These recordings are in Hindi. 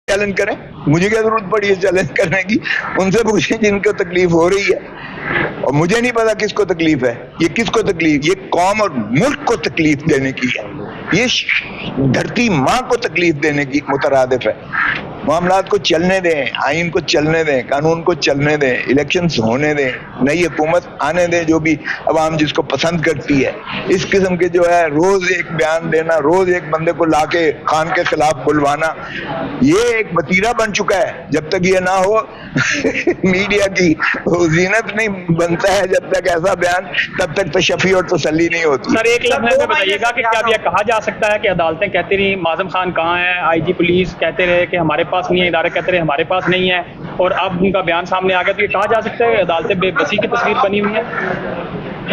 चैलेंज करें, मुझे क्या जरूरत पड़ी है चैलेंज करने की? उनसे पूछें जिनको तकलीफ हो रही है। और मुझे नहीं पता किसको तकलीफ है, ये किसको तकलीफ, ये कौम और मुल्क को तकलीफ देने की है, ये धरती माँ को तकलीफ देने की मुतरादिफ है। मामलात को चलने दें, आइन को चलने दें, कानून को चलने दें, इलेक्शंस होने दें, नई हुकूमत आने दें जो भी अवाम जिसको पसंद करती है। इस किस्म के जो है रोज एक बयान देना, रोज एक बंदे को लाके खान के खिलाफ बुलवाना, ये एक वतीरा बन चुका है। जब तक ये ना हो मीडिया की जीनत नहीं बनता है, जब तक ऐसा बयान, तब तक तशफ़ी और तसल्ली नहीं होती। सर एक लफ्ज़ में बताइएगा कि क्या यह कहा जा सकता है कि अदालतें कहती रही माज़म खान कहाँ है, आईजी पुलिस कहते रहे कि हमारे पास नहीं है, इदारे कहते रहे हमारे पास नहीं है, और अब उनका बयान सामने आ गया, तो ये कहा जा सकता है अदालतें बेबसी की तस्वीर बनी हुई है?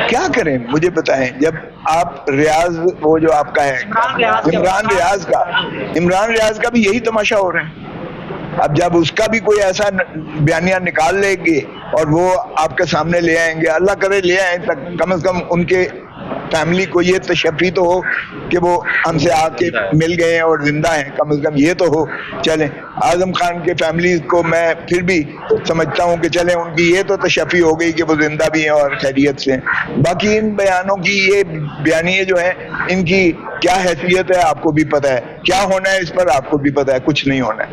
क्या करें मुझे बताएं। जब आप रियाज, वो जो आपका है इमरान रियाज का भी यही तमाशा हो रहा है। अब जब उसका भी कोई ऐसा बयानिया निकाल लेंगे और वो आपके सामने ले आएंगे, अल्लाह करे ले आए, तक कम से कम उनके फैमिली को ये तशफ़ी तो हो कि वो हमसे आके मिल गए और जिंदा हैं, कम से कम ये तो हो। चलें, आजम खान के फैमिली को मैं फिर भी समझता हूँ कि चलें, उनकी ये तो तशफ़ी हो गई कि वो जिंदा भी हैं और खैरियत से। बाकी इन बयानों की, ये बयानिए जो हैं, इनकी क्या हैसियत है आपको भी पता है, क्या होना है इस पर आपको भी पता है, कुछ नहीं होना है।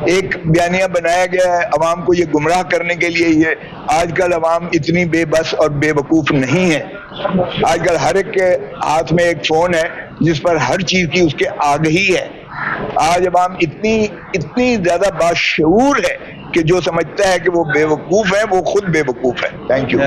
एक बयानिया बनाया गया है अवाम को ये गुमराह करने के लिए। ये आजकल अवाम इतनी बेबस और बेवकूफ़ नहीं है। आजकल हर एक के हाथ में एक फोन है जिस पर हर चीज की उसके आगही है। आज अवाम इतनी ज्यादा बाशऊर है कि जो समझता है कि वो बेवकूफ है वो खुद बेवकूफ है। Thank you.